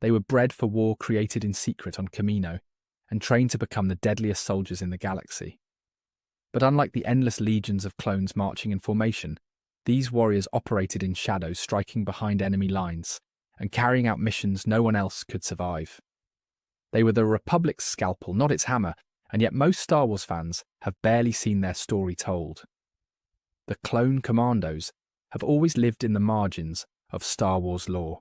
They were bred for war created in secret on Commando and trained to become the deadliest soldiers in the galaxy. But unlike the endless legions of clones marching in formation, these warriors operated in shadows, striking behind enemy lines and carrying out missions no one else could survive. They were the Republic's scalpel, not its hammer, and yet most Star Wars fans have barely seen their story told. The clone commandos have always lived in the margins of Star Wars lore.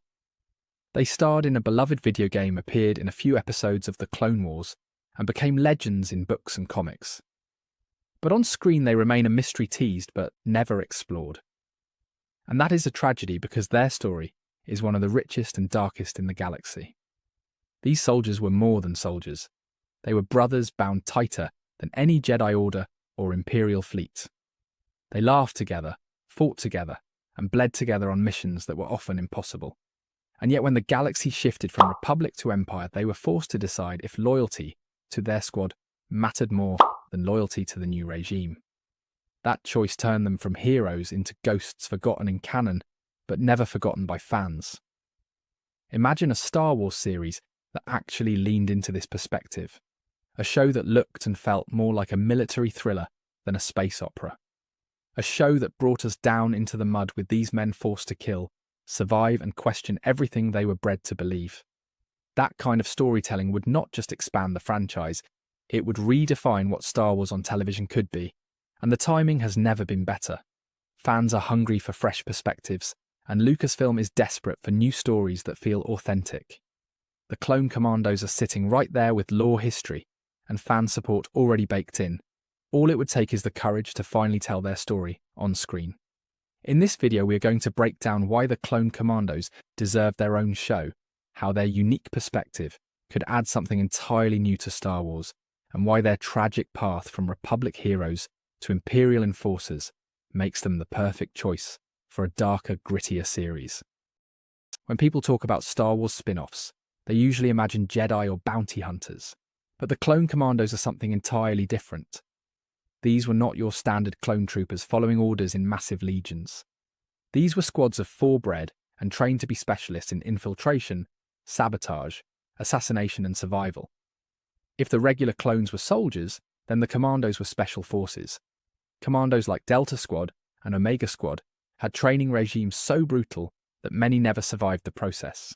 They starred in a beloved video game, appeared in a few episodes of the Clone Wars, and became legends in books and comics. But on screen they remain a mystery teased but never explored. And that is a tragedy, because their story is one of the richest and darkest in the galaxy. These soldiers were more than soldiers. They were brothers bound tighter than any Jedi Order or Imperial fleet. They laughed together, fought together, and bled together on missions that were often impossible. And yet when the galaxy shifted from Republic to Empire, they were forced to decide if loyalty to their squad mattered more than loyalty to the new regime. That choice turned them from heroes into ghosts forgotten in canon, but never forgotten by fans. Imagine a Star Wars series that actually leaned into this perspective. A show that looked and felt more like a military thriller than a space opera. A show that brought us down into the mud with these men forced to kill, survive, and question everything they were bred to believe. That kind of storytelling would not just expand the franchise, it would redefine what Star Wars on television could be, and the timing has never been better. Fans are hungry for fresh perspectives, and Lucasfilm is desperate for new stories that feel authentic. The Clone Commandos are sitting right there with lore history and fan support already baked in. All it would take is the courage to finally tell their story on screen. In this video, we are going to break down why the Clone Commandos deserve their own show, how their unique perspective could add something entirely new to Star Wars, and why their tragic path from Republic heroes to Imperial enforcers makes them the perfect choice for a darker, grittier series. When people talk about Star Wars spin-offs, they usually imagine Jedi or bounty hunters, but the Clone Commandos are something entirely different. These were not your standard clone troopers following orders in massive legions. These were squads of four-bred and trained to be specialists in infiltration, sabotage, assassination, and survival. If the regular clones were soldiers, then the Commandos were special forces. Commandos like Delta Squad and Omega Squad had training regimes so brutal that many never survived the process.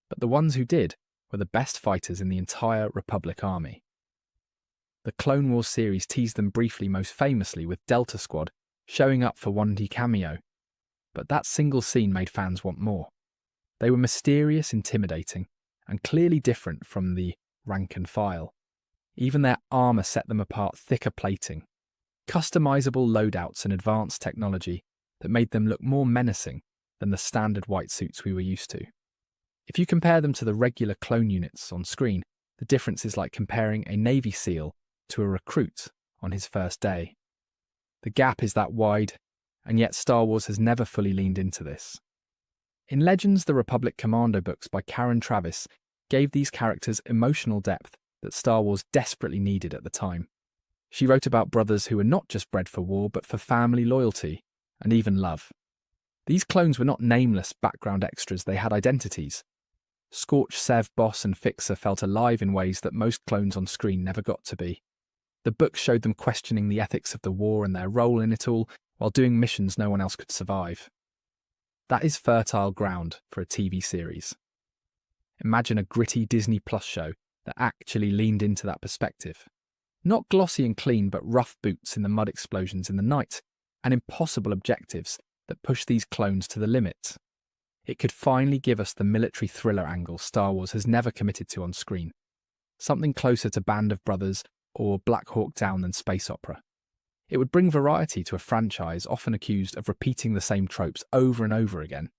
But the ones who did were the best fighters in the entire Republic army. The Clone Wars series teased them briefly, most famously with Delta Squad showing up for one cameo, but that single scene made fans want more. They were mysterious, intimidating, and clearly different from the rank and file. Even their armour set them apart, thicker plating, customizable loadouts, and advanced technology that made them look more menacing than the standard white suits we were used to. If you compare them to the regular clone units on screen, the difference is like comparing a Navy SEAL to a recruit on his first day. The gap is that wide, and yet Star Wars has never fully leaned into this. In Legends: The Republic Commando books by Karen Traviss gave these characters emotional depth that Star Wars desperately needed at the time. She wrote about brothers who were not just bred for war, but for family loyalty and even love. These clones were not nameless background extras, they had identities. Scorch, Sev, Boss, and Fixer felt alive in ways that most clones on screen never got to be. The book showed them questioning the ethics of the war and their role in it all, while doing missions no one else could survive. That is fertile ground for a TV series. Imagine a gritty Disney Plus show that actually leaned into that perspective. Not glossy and clean, but rough boots in the mud explosions in the night, and impossible objectives that push these clones to the limit. It could finally give us the military thriller angle Star Wars has never committed to on screen. Something closer to Band of Brothers or Black Hawk Down than space opera. It would bring variety to a franchise often accused of repeating the same tropes over and over again.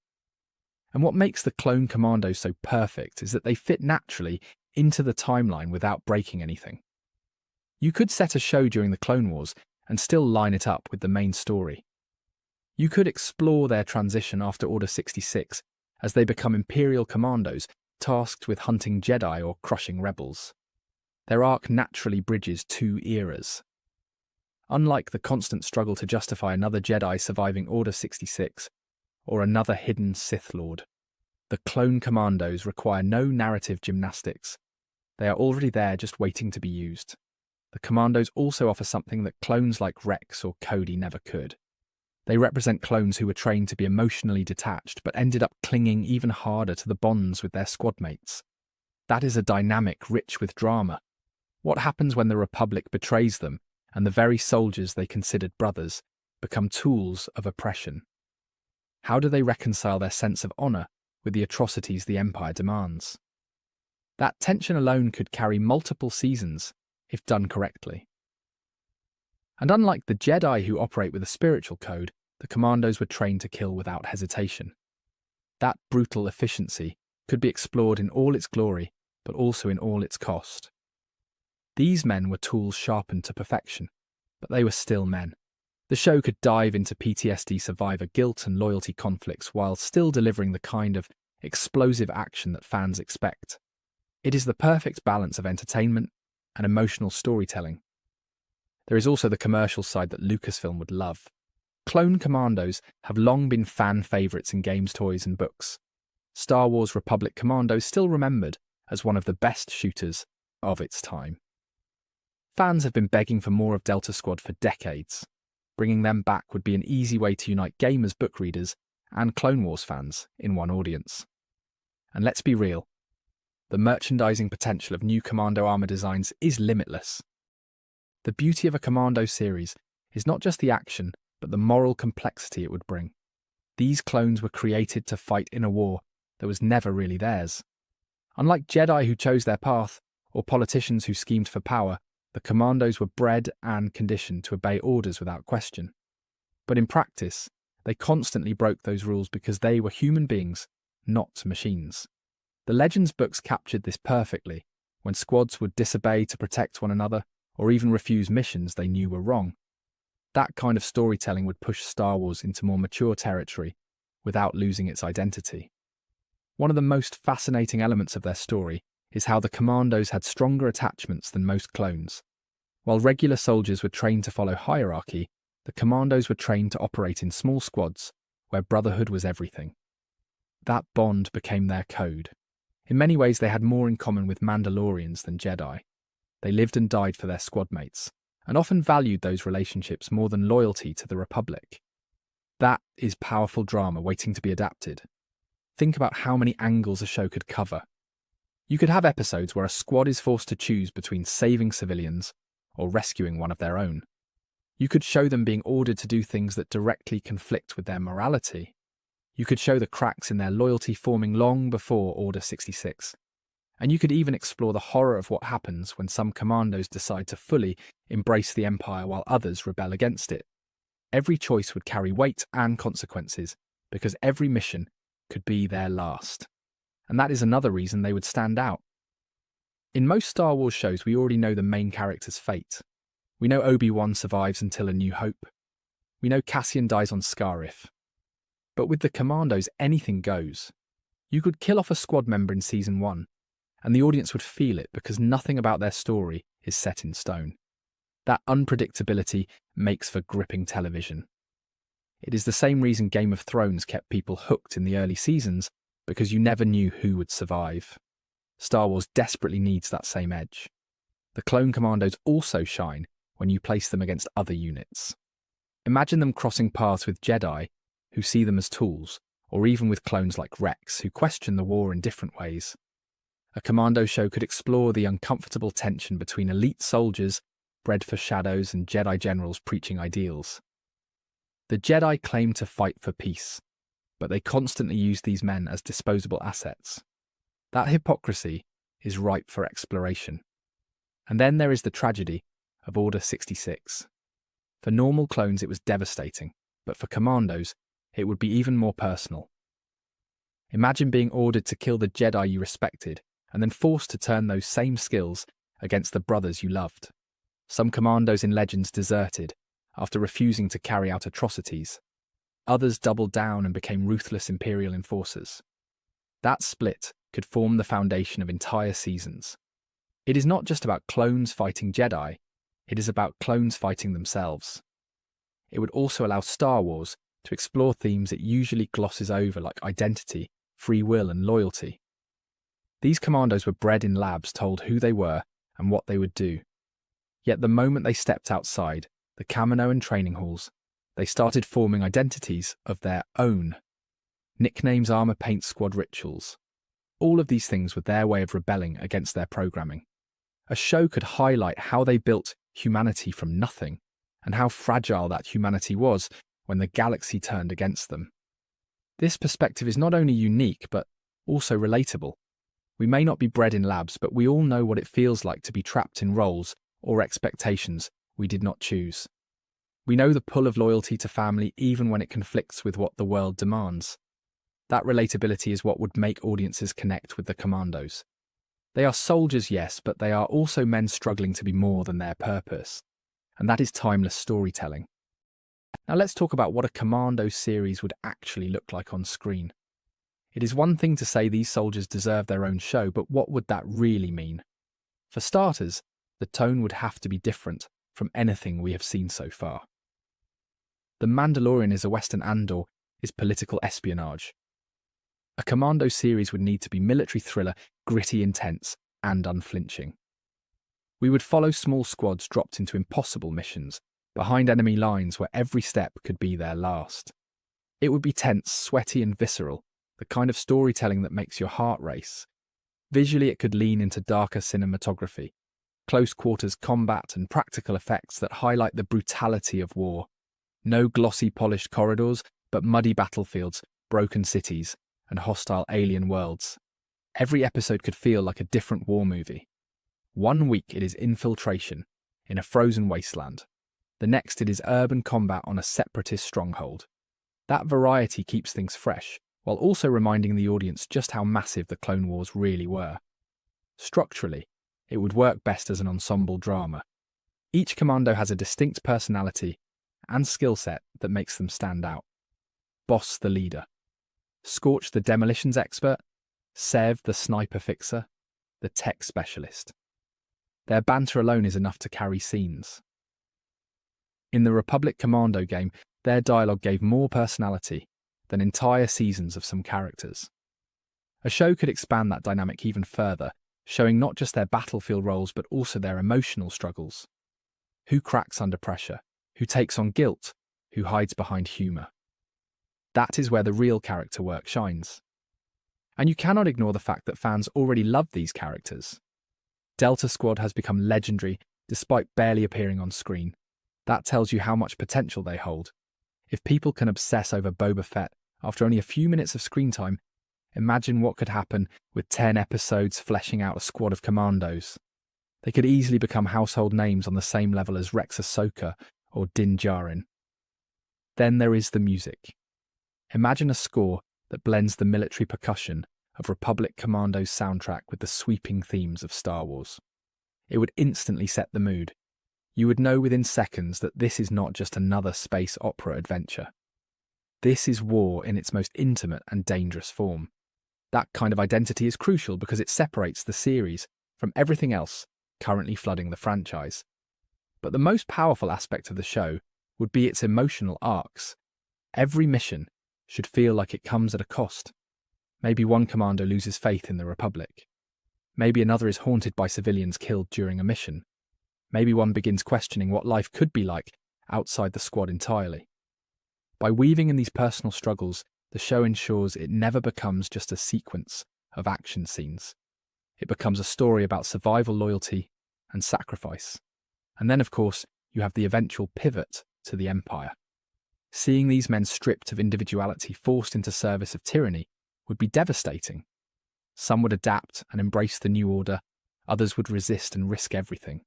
And what makes the Clone Commandos so perfect is that they fit naturally into the timeline without breaking anything. You could set a show during the Clone Wars and still line it up with the main story. You could explore their transition after Order 66 as they become Imperial Commandos tasked with hunting Jedi or crushing rebels. Their arc naturally bridges two eras. Unlike the constant struggle to justify another Jedi surviving Order 66 or another hidden Sith Lord, The clone commandos require no narrative gymnastics. They are already there just waiting to be used. The commandos also offer something that clones like Rex or Cody never could. They represent clones who were trained to be emotionally detached but ended up clinging even harder to the bonds with their squad mates. That is a dynamic rich with drama. What happens when the Republic betrays them and the very soldiers they considered brothers become tools of oppression? How do they reconcile their sense of honour with the atrocities the Empire demands? That tension alone could carry multiple seasons if done correctly. And unlike the Jedi who operate with a spiritual code, the commandos were trained to kill without hesitation. That brutal efficiency could be explored in all its glory, but also in all its cost. These men were tools sharpened to perfection, but they were still men. The show could dive into PTSD survivor guilt and loyalty conflicts while still delivering the kind of explosive action that fans expect. It is the perfect balance of entertainment and emotional storytelling. There is also the commercial side that Lucasfilm would love. Clone Commandos have long been fan favourites in games, toys and books. Star Wars Republic Commando is still remembered as one of the best shooters of its time. Fans have been begging for more of Delta Squad for decades. Bringing them back would be an easy way to unite gamers, book readers, and Clone Wars fans in one audience. And let's be real, the merchandising potential of new Commando armour designs is limitless. The beauty of a Commando series is not just the action, but the moral complexity it would bring. These clones were created to fight in a war that was never really theirs. Unlike Jedi who chose their path, or politicians who schemed for power, the Commandos were bred and conditioned to obey orders without question. But in practice, they constantly broke those rules because they were human beings, not machines. The Legends books captured this perfectly, when squads would disobey to protect one another, or even refuse missions they knew were wrong. That kind of storytelling would push Star Wars into more mature territory without losing its identity. One of the most fascinating elements of their story is how the Commandos had stronger attachments than most clones. While regular soldiers were trained to follow hierarchy, the Commandos were trained to operate in small squads where brotherhood was everything. That bond became their code. In many ways, they had more in common with Mandalorians than Jedi. They lived and died for their squad mates, and often valued those relationships more than loyalty to the Republic. That is powerful drama waiting to be adapted. Think about how many angles a show could cover. You could have episodes where a squad is forced to choose between saving civilians or rescuing one of their own. You could show them being ordered to do things that directly conflict with their morality. You could show the cracks in their loyalty forming long before Order 66. And you could even explore the horror of what happens when some commandos decide to fully embrace the Empire while others rebel against it. Every choice would carry weight and consequences, because every mission could be their last. And that is another reason they would stand out. In most Star Wars shows, we already know the main character's fate. We know Obi-Wan survives until A New Hope. We know Cassian dies on Scarif. But with the Commandos, anything goes. You could kill off a squad member in Season 1, and the audience would feel it because nothing about their story is set in stone. That unpredictability makes for gripping television. It is the same reason Game of Thrones kept people hooked in the early seasons, because you never knew who would survive. Star Wars desperately needs that same edge. The clone commandos also shine when you place them against other units. Imagine them crossing paths with Jedi, who see them as tools, or even with clones like Rex, who question the war in different ways. A Commando show could explore the uncomfortable tension between elite soldiers, bred for shadows, and Jedi generals preaching ideals. The Jedi claim to fight for peace, but they constantly use these men as disposable assets. That hypocrisy is ripe for exploration. And then there is the tragedy of Order 66. For normal clones it was devastating, but for Commandos it would be even more personal. Imagine being ordered to kill the Jedi you respected, and then forced to turn those same skills against the brothers you loved. Some Commandos in Legends deserted after refusing to carry out atrocities. Others doubled down and became ruthless Imperial enforcers. That split could form the foundation of entire seasons. It is not just about clones fighting Jedi, it is about clones fighting themselves. It would also allow Star Wars to explore themes it usually glosses over, like identity, free will, and loyalty. These commandos were bred in labs told who they were and what they would do. Yet the moment they stepped outside the Commando and training halls, they started forming identities of their own. Nicknames, armor, paint, squad rituals. All of these things were their way of rebelling against their programming. A show could highlight how they built humanity from nothing and how fragile that humanity was when the galaxy turned against them. This perspective is not only unique but also relatable. We may not be bred in labs, but we all know what it feels like to be trapped in roles or expectations we did not choose. We know the pull of loyalty to family even when it conflicts with what the world demands. That relatability is what would make audiences connect with the Commandos. They are soldiers, yes, but they are also men struggling to be more than their purpose. And that is timeless storytelling. Now let's talk about what a Commando series would actually look like on screen. It is one thing to say these soldiers deserve their own show, but what would that really mean? For starters, the tone would have to be different from anything we have seen so far. The Mandalorian is a Western, Andor is political espionage. A Commando series would need to be military thriller, gritty, intense, and unflinching. We would follow small squads dropped into impossible missions, behind enemy lines where every step could be their last. It would be tense, sweaty, and visceral, the kind of storytelling that makes your heart race. Visually, it could lean into darker cinematography, close quarters combat, and practical effects that highlight the brutality of war. No glossy, polished corridors, but muddy battlefields, broken cities, and hostile alien worlds. Every episode could feel like a different war movie. One week it is infiltration in a frozen wasteland. The next it is urban combat on a separatist stronghold. That variety keeps things fresh, while also reminding the audience just how massive the Clone Wars really were. Structurally, it would work best as an ensemble drama. Each commando has a distinct personality and skill set that makes them stand out. Boss the leader, Scorch the demolitions expert, Sev the sniper fixer, the tech specialist. Their banter alone is enough to carry scenes. In the Republic Commando game, their dialogue gave more personality than entire seasons of some characters. A show could expand that dynamic even further, showing not just their battlefield roles but also their emotional struggles. Who cracks under pressure? Who takes on guilt? Who hides behind humour? That is where the real character work shines. And you cannot ignore the fact that fans already love these characters. Delta Squad has become legendary despite barely appearing on screen. That tells you how much potential they hold. If people can obsess over Boba Fett after only a few minutes of screen time, imagine what could happen with 10 episodes fleshing out a squad of commandos. They could easily become household names on the same level as Rex Ahsoka or Din Djarin. Then there is the music. Imagine a score that blends the military percussion of Republic Commando's soundtrack with the sweeping themes of Star Wars. It would instantly set the mood. You would know within seconds that this is not just another space opera adventure. This is war in its most intimate and dangerous form. That kind of identity is crucial because it separates the series from everything else currently flooding the franchise. But the most powerful aspect of the show would be its emotional arcs. Every mission should feel like it comes at a cost. Maybe one commando loses faith in the Republic. Maybe another is haunted by civilians killed during a mission. Maybe one begins questioning what life could be like outside the squad entirely. By weaving in these personal struggles, the show ensures it never becomes just a sequence of action scenes. It becomes a story about survival, loyalty, and sacrifice. And then, of course, you have the eventual pivot to the Empire. Seeing these men stripped of individuality, forced into service of tyranny, would be devastating. Some would adapt and embrace the new order, others would resist and risk everything.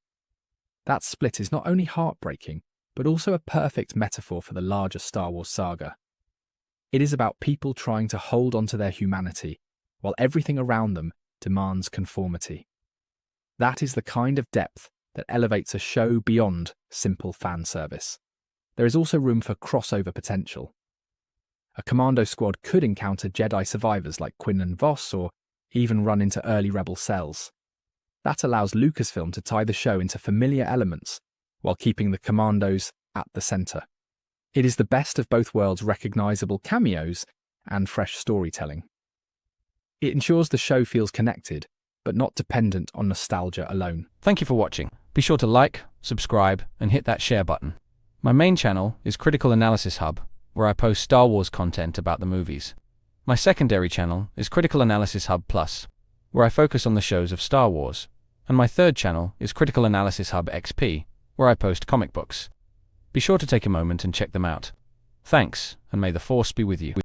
That split is not only heartbreaking, but also a perfect metaphor for the larger Star Wars saga. It is about people trying to hold on to their humanity, while everything around them demands conformity. That is the kind of depth that elevates a show beyond simple fan service. There is also room for crossover potential. A commando squad could encounter Jedi survivors like Quinlan Vos or even run into early rebel cells. That allows Lucasfilm to tie the show into familiar elements while keeping the commandos at the centre. It is the best of both worlds, recognisable cameos and fresh storytelling. It ensures the show feels connected, but not dependent on nostalgia alone. Thank you for watching. Be sure to like, subscribe, and hit that share button. My main channel is Critical Analysis Hub, where I post Star Wars content about the movies. My secondary channel is Critical Analysis Hub Plus, where I focus on the shows of Star Wars. And my third channel is Critical Analysis Hub XP, where I post comic books. Be sure to take a moment and check them out. Thanks, and may the Force be with you.